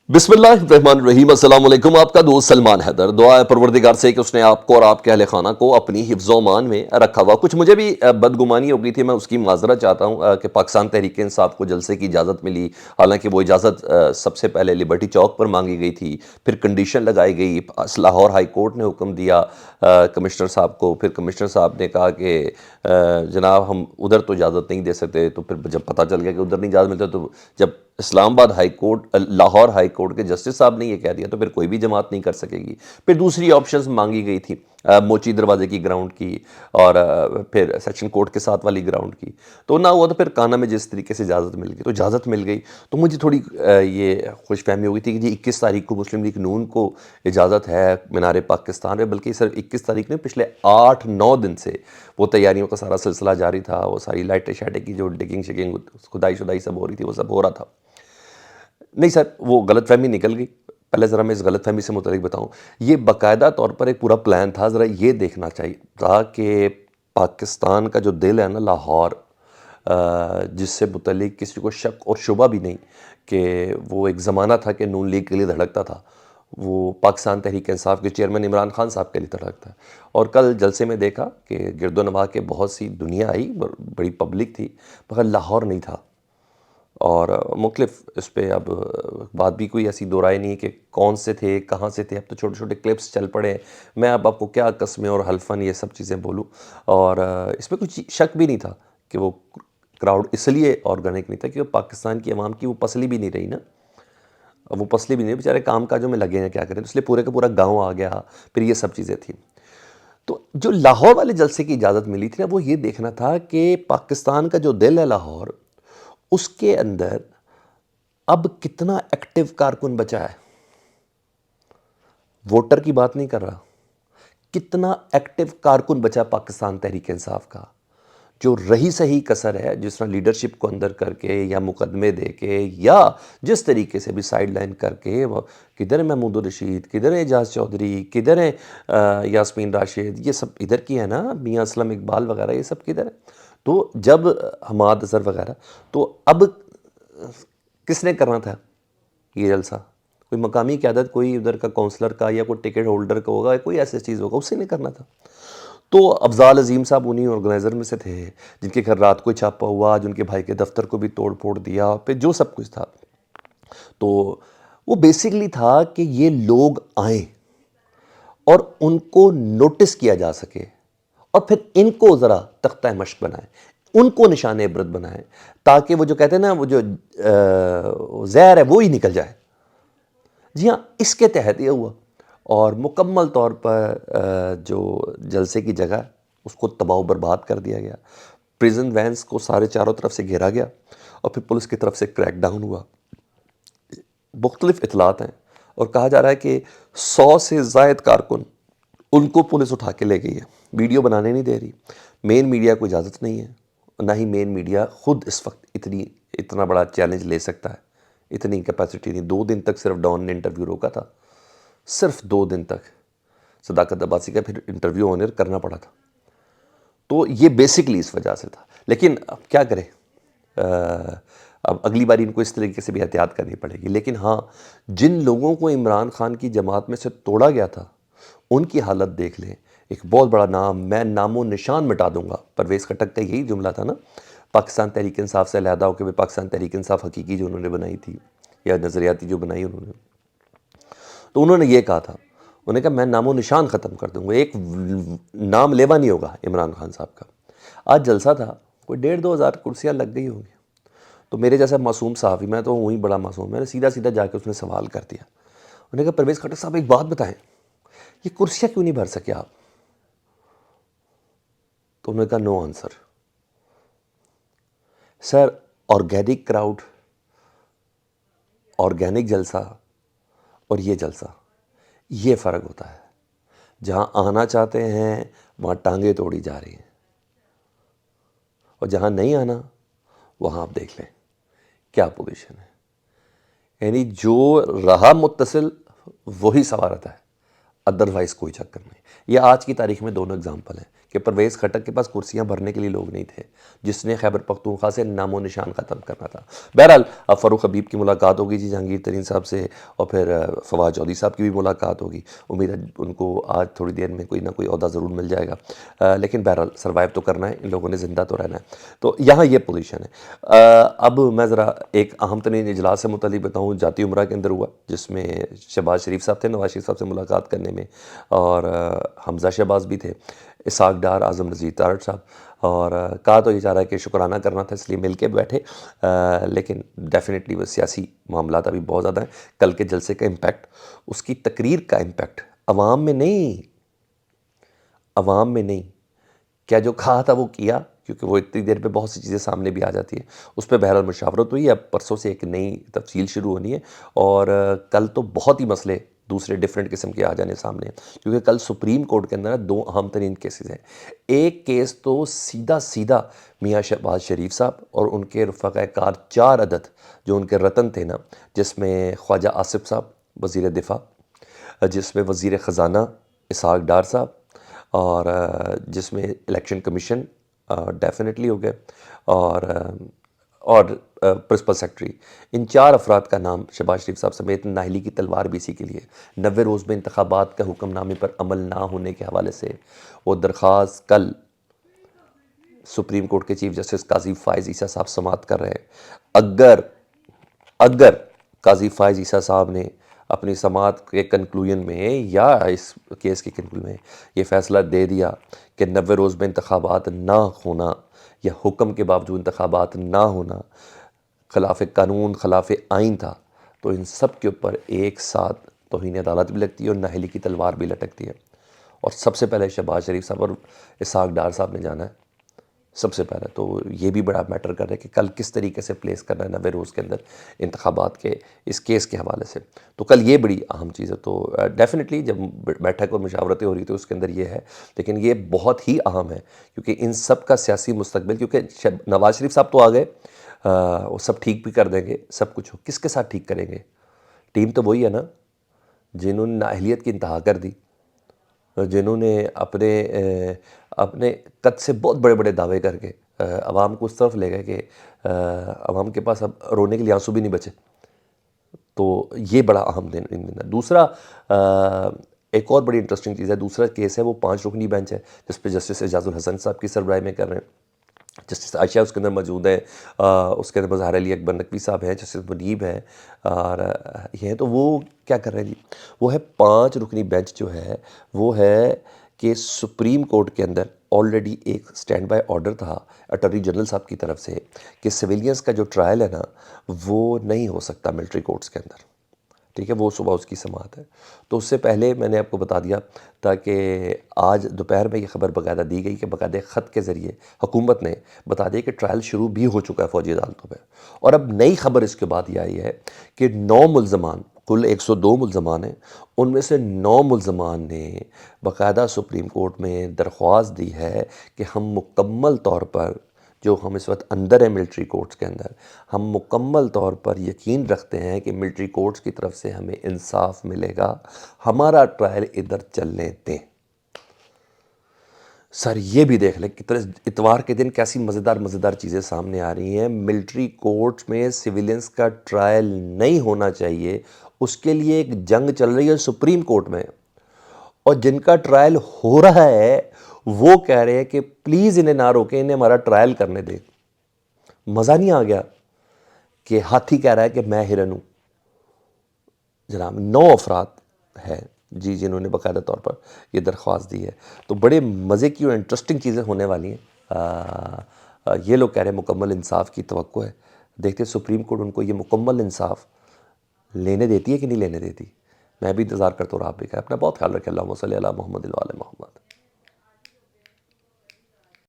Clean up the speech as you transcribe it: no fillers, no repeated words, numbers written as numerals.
बिस्मिल्लाहिर्रहमानिर्रहीम। अस्सलाम वालेकुम। आपका दोस्त सलमान हैदर। दुआ है परवरदिगार से कि उसने आपको और आपके अहले खाना को अपनी हिफ्ज़ मान में रखा हुआ। कुछ मुझे भी बदगुमानी हो गई थी, मैं उसकी माज़रत चाहता हूँ कि पाकिस्तान तहरीक इंसाफ को जलसे की इजाज़त मिली। हालांकि वो इजाज़त सबसे पहले लिबर्टी चौक पर मांगी गई थी, फिर कंडीशन लगाई गई। लाहौर हाई कोर्ट ने हुक्म दिया कमिश्नर साहब को। फिर कमिश्नर साहब ने कहा कि जनाब हम उधर तो इजाज़त नहीं दे सकते। तो फिर जब पता चल गया कि उधर नहीं इजाज़त मिलती, तो जब Islamabad high court, Lahore high court के जस्टिस साहब ने ये कह दिया, तो फिर कोई भी जमात नहीं कर सकेगी। फिर दूसरी ऑप्शंस मांगी गई थी, मोची दरवाजे की ग्राउंड की, और फिर सेक्शन कोर्ट के साथ वाली ग्राउंड की। तो ना हुआ, तो फिर काना में जिस तरीके से इजाज़त मिल गई, तो इजाज़त मिल गई। तो मुझे थोड़ी ये खुश फहमी हो गई थी कि जी 21 तारीख को मुस्लिम लीग नून को इजाज़त है मीनार पाकिस्तान में। बल्कि सिर्फ 21 तारीख ने, पिछले 8-9 दिन से वो तैयारियों का सारा सिलसिला जारी था। वो सारी लाइटें शाइटें की जो डिगिंग शिगिंग खुदाई शुदाई सब हो रही थी, वो सब हो रहा था। नहीं सर, वो गलतफहमी निकल गई। पहले ज़रा मैं इस गलतफहमी से मुतल्लिक़ बताऊँ। ये बाकायदा तौर पर एक पूरा प्लान था। ज़रा ये देखना चाहिए था कि पाकिस्तान का जो दिल है ना, लाहौर, जिससे मुतल्लिक़ किसी को शक और शुबा भी नहीं कि वो एक ज़माना था कि नून लीग के लिए धड़कता था, वो पाकिस्तान तहरीक इंसाफ के चेयरमैन इमरान खान साहब के लिए धड़कता है। और कल जलसे में देखा कि गिरदोनवाह के बहुत सी दुनिया आई, बड़ी पब्लिक थी, मगर लाहौर नहीं था। और मुख्तलिफ इस पे अब बात भी कोई ऐसी दो राय नहीं है कि कौन से थे, कहाँ से थे। अब तो छोटे छोटे क्लिप्स चल पड़े हैं। मैं अब आपको क्या कस्में और हल्फन ये सब चीज़ें बोलूँ। और इसमें कुछ शक भी नहीं था कि वो क्राउड इसलिए ऑर्गेनिक नहीं था कि वो पाकिस्तान की आवाम की वो पसली भी नहीं रही ना। अब वो पसली भी नहीं, बेचारे काम काजों में लगे हैं, क्या करें। इसलिए पूरे का पूरा गाँव आ गया, फिर ये सब चीज़ें थी। तो जो लाहौर वाले जलसे की इजाज़त मिली थी ना, वो ये देखना था कि पाकिस्तान का जो दिल है लाहौर, उसके अंदर अब कितना एक्टिव कारकुन बचा है। वोटर की बात नहीं कर रहा, कितना एक्टिव कारकुन बचा पाकिस्तान तहरीक इंसाफ का, जो रही सही कसर है, जिस तरह लीडरशिप को अंदर करके या मुकदमे दे के या जिस तरीके से भी साइड लाइन करके। किधर है महमूद रशीद, किधर है एजाज चौधरी, किधर है यास्मीन राशिद, ये सब इधर की है ना, मियाँ असलम इकबाल वगैरह, ये सब किधर है। तो जब हमाद अजहर वगैरह, तो अब किसने करना था ये जलसा? कोई मकामी क़यादत, कोई उधर का काउंसलर का या कोई टिकट होल्डर का होगा, कोई ऐसी चीज़ होगा, उसी ने करना था। तो अफजाल अजीम साहब उन्हीं ऑर्गेनाइज़र में से थे, जिनके घर रात को छापा हुआ, आज उनके भाई के दफ्तर को भी तोड़ फोड़ दिया, फिर जो सब कुछ था। तो वो बेसिकली था कि ये लोग आएँ और उनको नोटिस किया जा सके, और फिर इनको ज़रा तख्ता मश्क बनाएं, उनको निशान इबरत बनाएं, ताकि वो जो कहते हैं ना, वो जो ज़हर है वो ही निकल जाए। जी हाँ, इसके तहत ये हुआ। और मुकम्मल तौर पर जो जलसे की जगह उसको तबाह बर्बाद कर दिया गया। प्रिजन वैन्स को सारे चारों तरफ से घेरा गया, और फिर पुलिस की तरफ से क्रैक डाउन हुआ। मुख्तलिफ इतलात हैं, और कहा जा रहा है कि 100 से ज़ायद कारकुन उनको पुलिस उठा के ले गई है। वीडियो बनाने नहीं दे रही। मेन मीडिया को इजाज़त नहीं है, ना ही मेन मीडिया ख़ुद इस वक्त इतना बड़ा चैलेंज ले सकता है। इतनी कैपेसिटी नहीं। 2 दिन तक सिर्फ डॉन ने इंटरव्यू रोका था, सिर्फ 2 दिन तक सदाकत अब्बासी का फिर इंटरव्यू ऑनर करना पड़ा था। तो ये बेसिकली इस वजह से था। लेकिन अब क्या करें, अब अगली बार इनको इस तरीके से भी एहतियात करनी पड़ेगी। लेकिन हाँ, जिन लोगों को इमरान खान की जमात में से तोड़ा गया था, उनकी हालत देख लें। एक बहुत बड़ा नाम, मैं नामो निशान मिटा दूंगा। परवेज़ खट्टक का यही जुमला था ना, पाकिस्तान तहरीक इंसाफ से अलहदा होकर पाकिस्तान तहरीक इंसाफ हकीकी जो उन्होंने बनाई थी, या नज़रियाती जो बनाई उन्होंने, तो उन्होंने ये कहा था, उन्होंने कहा मैं नामो निशान ख़त्म कर दूंगा, एक नाम लेवा नहीं होगा इमरान खान साहब का। आज जलसा था, कोई 1,500-2 हज़ार कुर्सियाँ लग गई होंगी। तो मेरे जैसा मासूम साहब ही, मैं तो वहीं बड़ा मासूम, मैंने सीधा सीधा जाके उसने सवाल कर दिया। उन्होंने कहा परवेज़ खट्टक साहब एक बात बताएं, ये कुर्सियाँ क्यों नहीं भर सके आप? तो उन्होंने कहा no answer. Sir, organic crowd, organic जलसा और ये जलसा, ये फ़र्क होता है। जहाँ आना चाहते हैं वहाँ टांगे तोड़ी जा रही हैं, और जहाँ नहीं आना वहाँ आप देख लें क्या पोजीशन है। यानी जो रहा मुत्तसिल वही सवारता है, अदरवाइज़ कोई चक्कर नहीं। ये आज की तारीख में दोनों एग्जाम्पल हैं کہ پرویز خٹک کے پاس کرسیاں بھرنے کے لیے لوگ نہیں تھے، جس نے خیبر پختونخوا سے نام و نشان ختم کرنا تھا۔ بہرحال اب فاروق حبیب کی ملاقات ہوگی جی جہانگیر ترین صاحب سے، اور پھر فواد چودھری صاحب کی بھی ملاقات ہوگی، امید ہے ان کو آج تھوڑی دیر میں کوئی نہ کوئی عہدہ ضرور مل جائے گا، لیکن بہرحال سروائیو تو کرنا ہے، ان لوگوں نے زندہ تو رہنا ہے۔ تو یہاں یہ پوزیشن ہے۔ اب میں ذرا ایک اہم ترین اجلاس سے متعلق بتاؤں، جاتی عمرہ کے اندر ہوا، جس میں شہباز شریف صاحب تھے نواز شریف صاحب سے ملاقات کرنے میں، اور حمزہ شہباز بھی تھے، اسحاق ڈار، اعظم نذیر تارڑ صاحب، اور کہا تو یہ چاہ رہا ہے کہ شکرانہ کرنا تھا اس لیے مل کے بیٹھے، لیکن ڈیفینیٹلی وہ سیاسی معاملات ابھی بہت زیادہ ہیں۔ کل کے جلسے کا امپیکٹ، اس کی تقریر کا امپیکٹ عوام میں نہیں، عوام میں نہیں، کیا جو کہا تھا وہ کیا، کیونکہ وہ اتنی دیر پہ بہت سی چیزیں سامنے بھی آ جاتی ہیں، اس پہ بہرحال مشاورت ہوئی ہے۔ اب پرسوں سے ایک نئی تفصیل شروع ہونی ہے، اور کل تو بہت ہی مسئلے دوسرے ڈیفرنٹ قسم کے آ جانے سامنے ہیں، کیونکہ کل سپریم کورٹ کے اندر دو اہم ترین کیسز ہیں۔ ایک کیس تو سیدھا میاں شہباز شریف صاحب اور ان کے رفقائے کار 4 عدد جو ان کے رتن تھے نا، جس میں خواجہ آصف صاحب وزیر دفاع، جس میں وزیر خزانہ اسحاق ڈار صاحب، اور جس میں الیکشن کمیشن ڈیفینیٹلی ہو گئے، اور پرنسپل سیکرٹری، ان 4 افراد کا نام شہباز شریف صاحب سمیت نااہلی کی تلوار بھی اسی کے لیے 90 روز میں انتخابات کا حکم نامے پر عمل نہ ہونے کے حوالے سے وہ درخواست کل سپریم کورٹ کے چیف جسٹس قاضی فائز عیسیٰ صاحب سماعت کر رہے ہیں۔ اگر قاضی فائز عیسیٰ صاحب نے اپنی سماعت کے کنکلوژن میں یا اس کیس کے کنکلوژن میں یہ فیصلہ دے دیا کہ 90 روز میں انتخابات نہ ہونا یا حکم کے باوجود انتخابات نہ ہونا خلاف قانون، خلاف آئین تھا، تو ان سب کے اوپر ایک ساتھ توہین عدالت بھی لگتی ہے اور نااہلی کی تلوار بھی لٹکتی ہے، اور سب سے پہلے شہباز شریف صاحب اور اسحاق ڈار صاحب نے جانا ہے سب سے پہلے۔ تو یہ بھی بڑا میٹر کر رہا ہے کہ کل کس طریقے سے پلیس کرنا ہے 90 روز کے اندر انتخابات کے اس کیس کے حوالے سے، تو کل یہ بڑی اہم چیز ہے۔ تو ڈیفینیٹلی جب بیٹھک اور مشاورتیں ہو رہی تو اس کے اندر یہ ہے، لیکن یہ بہت ہی اہم ہے، کیونکہ ان سب کا سیاسی مستقبل، کیونکہ نواز شریف صاحب تو آ گئے، وہ سب ٹھیک بھی کر دیں گے، سب کچھ کس کے ساتھ ٹھیک کریں گے؟ ٹیم تو وہی ہے نا جنہوں نے نااہلیت کی انتہا کر دی، جنہوں نے اپنے قد سے بہت بڑے بڑے دعوے کر کے عوام کو اس طرف لے گئے کہ عوام کے پاس اب رونے کے لیے آنسو بھی نہیں بچے۔ تو یہ بڑا اہم دن ہے۔ دوسرا ایک اور بڑی انٹرسٹنگ چیز ہے، دوسرا کیس ہے وہ 5 رکنی بینچ ہے، جس پہ جسٹس اعجاز الحسن صاحب کی سربراہی میں کر رہے ہیں، جسٹس عائشہ اس کے اندر موجود ہیں، اس کے اندر مظہر علی اکبر نقوی صاحب ہیں، جسٹس منیب ہیں، اور یہ ہیں۔ تو وہ کیا کر رہے ہیں جی؟ وہ ہے 5 رکنی بینچ جو ہے وہ ہے کہ سپریم کورٹ کے اندر آلریڈی ایک سٹینڈ بائی آرڈر تھا اٹارنی جنرل صاحب کی طرف سے کہ سویلینز کا جو ٹرائل ہے نا وہ نہیں ہو سکتا ملٹری کورٹس کے اندر، ٹھیک ہے، وہ صبح اس کی سماعت ہے۔ تو اس سے پہلے میں نے آپ کو بتا دیا تاکہ آج دوپہر میں یہ خبر باقاعدہ دی گئی کہ باقاعدہ خط کے ذریعے حکومت نے بتا دیا کہ ٹرائل شروع بھی ہو چکا ہے فوجی عدالتوں میں، اور اب نئی خبر اس کے بعد یہ آئی ہے کہ 9 ملزمان، کل 102 ملزمان ہیں، ان میں سے 9 ملزمان نے باقاعدہ سپریم کورٹ میں درخواست دی ہے کہ ہم مکمل طور پر، جو ہم اس وقت اندر ہیں ملٹری کورٹس کے اندر، ہم مکمل طور پر یقین رکھتے ہیں کہ ملٹری کورٹس کی طرف سے ہمیں انصاف ملے گا، ہمارا ٹرائل ادھر چلنے دیں۔ سر یہ بھی دیکھ لیں کتنے اتوار کے دن کیسی مزیدار چیزیں سامنے آ رہی ہیں۔ ملٹری کورٹس میں سویلینز کا ٹرائل نہیں ہونا چاہیے، اس کے لیے ایک جنگ چل رہی ہے سپریم کورٹ میں، اور جن کا ٹرائل ہو رہا ہے وہ کہہ رہے ہیں کہ پلیز انہیں نہ روکیں، انہیں ہمارا ٹرائل کرنے دیں۔ مزہ نہیں آ گیا کہ ہاتھی کہہ رہا ہے کہ میں ہرن ہوں؟ جناب 9 افراد ہیں جی جنہوں نے باقاعدہ طور پر یہ درخواست دی ہے۔ تو بڑے مزے کی اور انٹرسٹنگ چیزیں ہونے والی ہیں۔ یہ لوگ کہہ رہے ہیں مکمل انصاف کی توقع ہے، دیکھتے سپریم کورٹ ان کو یہ مکمل انصاف لینے دیتی ہے کہ نہیں لینے دیتی۔ میں بھی انتظار کرتا ہوں اور آپ بھی کریں۔ اپنا بہت خیال رکھیں۔ اللہم صلی علی محمد و علی محمد۔